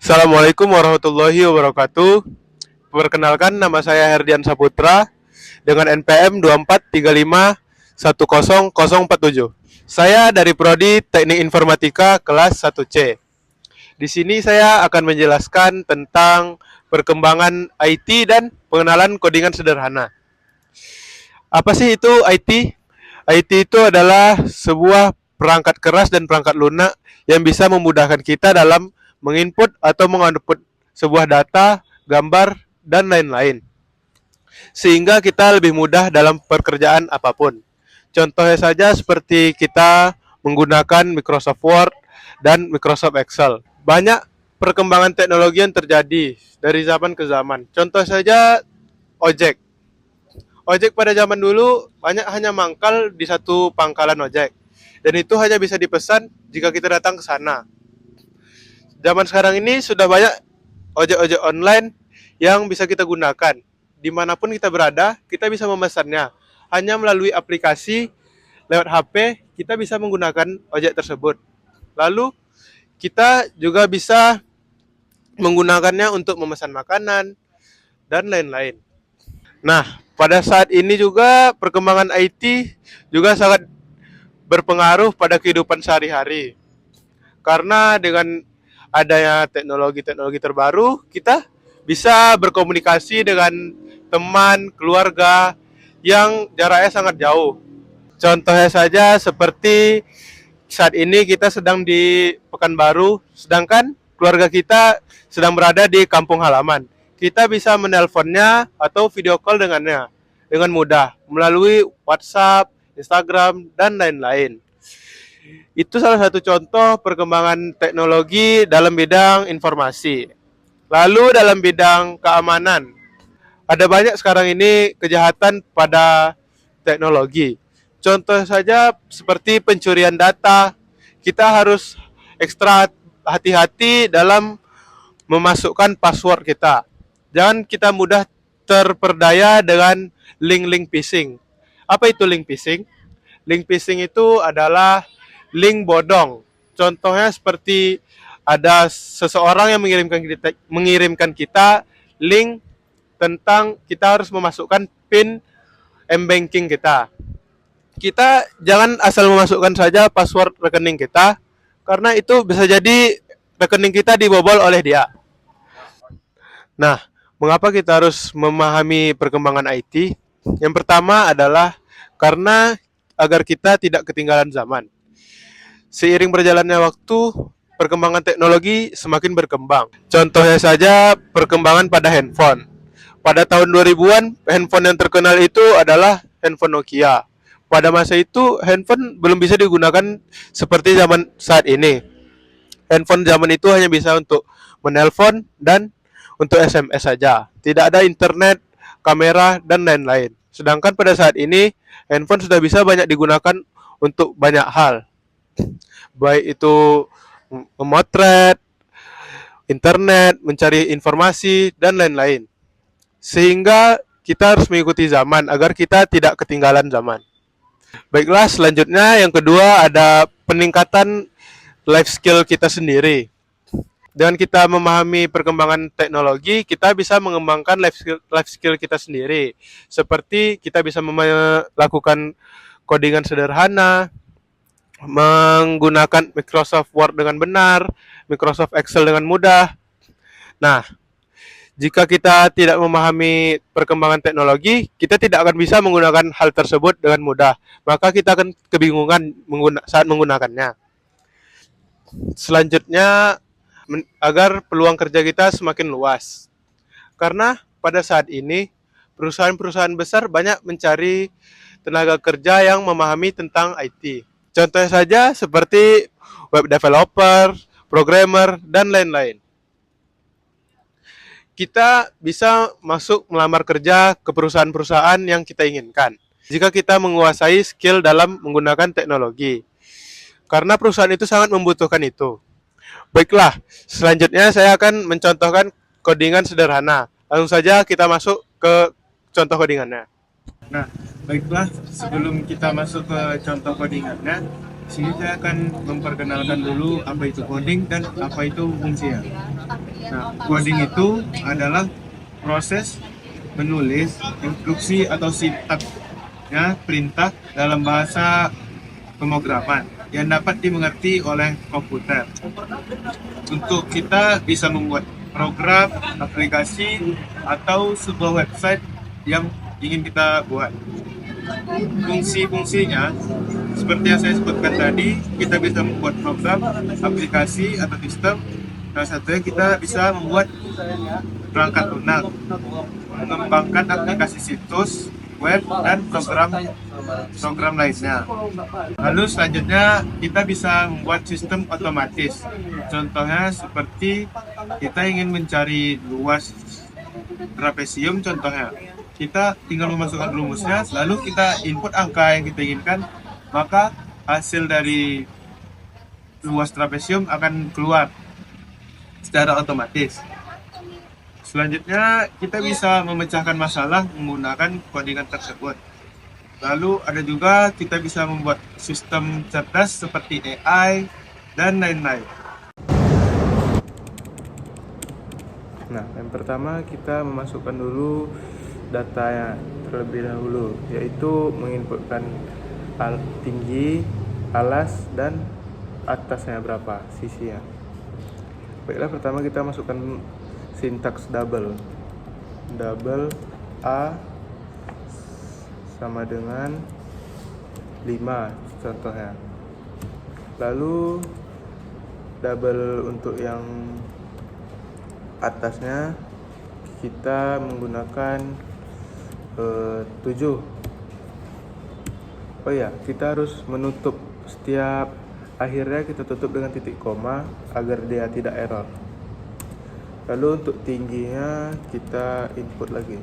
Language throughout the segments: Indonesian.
Assalamualaikum warahmatullahi wabarakatuh. Perkenalkan, nama saya Herdian Saputra dengan NPM 2435100047. Saya dari Prodi Teknik Informatika kelas 1C. Di sini saya akan menjelaskan tentang perkembangan IT dan pengenalan kodingan sederhana. Apa sih itu IT? IT itu adalah sebuah perangkat keras dan perangkat lunak yang bisa memudahkan kita dalam menginput atau mengoutput sebuah data, gambar, dan lain-lain. Sehingga kita lebih mudah dalam pekerjaan apapun. Contohnya saja seperti kita menggunakan Microsoft Word dan Microsoft Excel. Banyak perkembangan teknologi yang terjadi dari zaman ke zaman. Contoh saja ojek. Ojek pada zaman dulu banyak hanya mangkal di satu pangkalan ojek. Dan itu hanya bisa dipesan jika kita datang ke sana. Zaman sekarang ini sudah banyak ojek-ojek online yang bisa kita gunakan. Dimanapun kita berada, kita bisa memesannya. Hanya melalui aplikasi, lewat HP, kita bisa menggunakan ojek tersebut. Lalu, kita juga bisa menggunakannya untuk memesan makanan, dan lain-lain. Nah, pada saat ini juga perkembangan IT juga sangat berpengaruh pada kehidupan sehari-hari. Karena dengan adanya teknologi-teknologi terbaru, kita bisa berkomunikasi dengan teman, keluarga yang jaraknya sangat jauh. Contohnya saja seperti saat ini kita sedang di Pekanbaru, sedangkan keluarga kita sedang berada di kampung halaman. Kita bisa menelponnya atau video call dengannya dengan mudah melalui WhatsApp, Instagram, dan lain-lain. Itu salah satu contoh perkembangan teknologi dalam bidang informasi. Lalu dalam bidang keamanan, ada banyak sekarang ini kejahatan pada teknologi. Contoh saja seperti pencurian data, kita harus ekstra hati-hati dalam memasukkan password kita. Jangan kita mudah terperdaya dengan link-link phishing. Apa itu link phishing? Link phishing itu adalah link bodong. Contohnya seperti ada seseorang yang mengirimkan kita link tentang kita harus memasukkan PIN M-banking kita. Kita jangan asal memasukkan saja password rekening kita, karena itu bisa jadi rekening kita dibobol oleh dia. Nah, mengapa kita harus memahami perkembangan IT? Yang pertama adalah karena agar kita tidak ketinggalan zaman. Seiring berjalannya waktu, perkembangan teknologi semakin berkembang. Contohnya saja perkembangan pada handphone. Pada tahun 2000-an, handphone yang terkenal itu adalah handphone Nokia. Pada masa itu, handphone belum bisa digunakan seperti zaman saat ini. Handphone zaman itu hanya bisa untuk menelpon dan untuk SMS saja. Tidak ada internet, kamera, dan lain-lain. Sedangkan pada saat ini, handphone sudah bisa banyak digunakan untuk banyak hal. Baik itu memotret, internet, mencari informasi, dan lain-lain. Sehingga kita harus mengikuti zaman agar kita tidak ketinggalan zaman. Baiklah, selanjutnya yang kedua ada peningkatan life skill kita sendiri. Dengan kita memahami perkembangan teknologi, kita bisa mengembangkan life skill kita sendiri. Seperti kita bisa melakukan codingan sederhana, menggunakan Microsoft Word dengan benar, Microsoft Excel dengan mudah. Nah, jika kita tidak memahami perkembangan teknologi, kita tidak akan bisa menggunakan hal tersebut dengan mudah. Maka kita akan kebingungan saat menggunakannya. Selanjutnya, agar peluang kerja kita semakin luas. Karena pada saat ini, perusahaan-perusahaan besar banyak mencari tenaga kerja yang memahami tentang IT. Contohnya saja seperti web developer, programmer, dan lain-lain. Kita bisa masuk melamar kerja ke perusahaan-perusahaan yang kita inginkan jika kita menguasai skill dalam menggunakan teknologi. Karena perusahaan itu sangat membutuhkan itu. Baiklah, selanjutnya saya akan mencontohkan codingan sederhana. Langsung saja kita masuk ke contoh codingannya. Nah, baiklah, sebelum kita masuk ke contoh codingannya, Sini saya akan memperkenalkan dulu apa itu coding dan apa itu fungsinya. Nah, coding itu adalah proses menulis instruksi atau sintaks perintah dalam bahasa pemrograman yang dapat dimengerti oleh komputer. Untuk kita bisa membuat program, aplikasi, atau sebuah website yang ingin kita buat. Fungsi-fungsinya, seperti yang saya sebutkan tadi, kita bisa membuat program, aplikasi, atau sistem. Salah satunya kita bisa membuat perangkat lunak, mengembangkan aplikasi situs, web, dan program lainnya. Lalu selanjutnya kita bisa membuat sistem otomatis. Contohnya seperti kita ingin mencari luas trapesium contohnya. Kita tinggal memasukkan rumusnya, lalu kita input angka yang kita inginkan, maka hasil dari luas trapesium akan keluar secara otomatis. Selanjutnya, kita bisa memecahkan masalah menggunakan codingan tersebut. Lalu ada juga kita bisa membuat sistem cerdas seperti AI dan lain-lain. Nah, yang pertama kita memasukkan dulu datanya terlebih dahulu, yaitu menginputkan tinggi, alas, dan atasnya berapa sisinya. Baiklah, pertama kita masukkan sintaks double A sama dengan 5 contohnya. Lalu double untuk yang atasnya kita menggunakan 7. Oh ya, kita harus menutup setiap akhirnya, kita tutup dengan titik koma agar dia tidak error. Lalu untuk tingginya kita input lagi,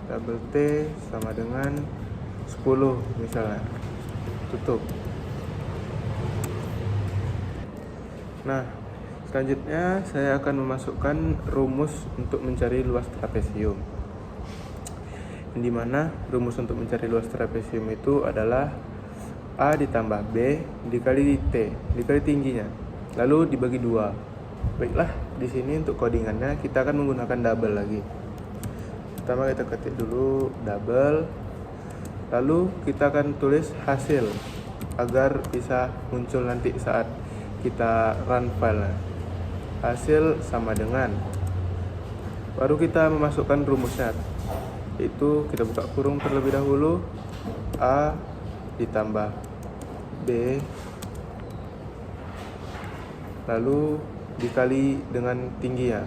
double T sama dengan 10 misalnya, tutup. Nah, selanjutnya saya akan memasukkan rumus untuk mencari luas trapesium, di mana rumus untuk mencari luas trapesium itu adalah A ditambah B dikali T dikali tingginya, lalu dibagi 2. Baiklah, di sini untuk codingannya kita akan menggunakan double lagi. Pertama kita ketik dulu double, lalu kita akan tulis hasil agar bisa muncul nanti saat kita run file. Hasil sama dengan, baru kita memasukkan rumusnya, itu kita buka kurung terlebih dahulu, A ditambah B lalu dikali dengan tingginya.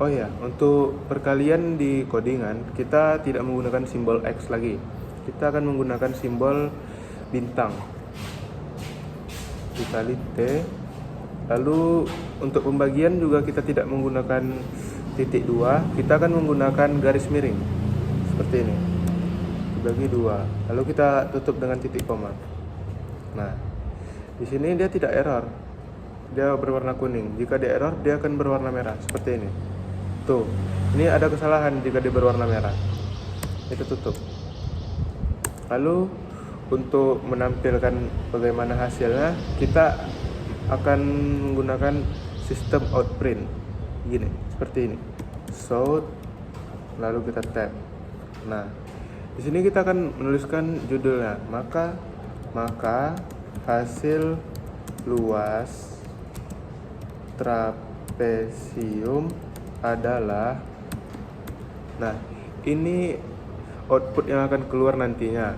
Oh ya, untuk perkalian di codingan kita tidak menggunakan simbol X lagi, kita akan menggunakan simbol bintang dikali T. Lalu untuk pembagian juga kita tidak menggunakan titik 2, kita akan menggunakan garis miring seperti ini, dibagi 2, lalu kita tutup dengan titik koma. Nah, di sini dia tidak error, dia berwarna kuning. Jika dia error, dia akan berwarna merah seperti ini. Tuh, ini ada kesalahan jika dia berwarna merah. Kita tutup. Lalu untuk menampilkan bagaimana hasilnya, kita akan menggunakan sistem outprint gini, seperti ini. Show, lalu kita tab. Nah, di sini kita akan menuliskan judulnya, maka hasil luas trapesium adalah. Nah, ini output yang akan keluar nantinya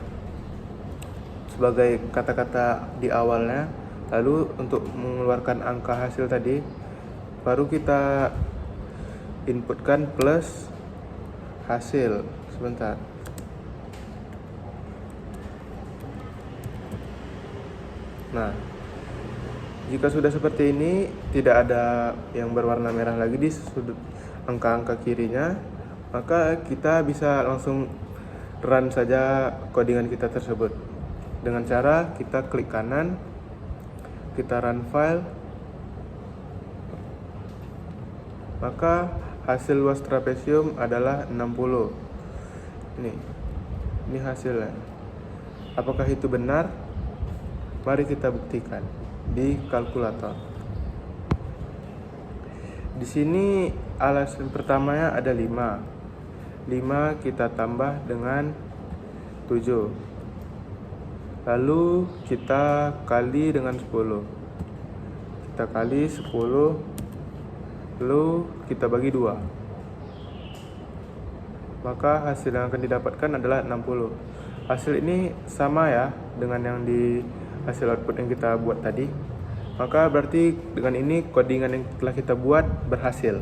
sebagai kata-kata di awalnya. Lalu untuk mengeluarkan angka hasil tadi, baru kita inputkan plus hasil. Sebentar. Nah, jika sudah seperti ini, tidak ada yang berwarna merah lagi di sudut angka-angka kirinya, maka kita bisa langsung run saja codingan kita tersebut. Dengan cara kita klik kanan, kita run file, maka hasil luas trapesium adalah 60. Ini hasilnya. Apakah itu benar? Mari kita buktikan di kalkulator. Di sini alasan pertamanya ada 5. 5 kita tambah dengan 7. Lalu kita kali dengan 10. Kita kali 10, lalu kita bagi 2. Maka hasil yang akan didapatkan adalah 60. Hasil ini sama ya dengan yang di hasil output yang kita buat tadi. Maka berarti dengan ini codingan yang telah kita buat berhasil.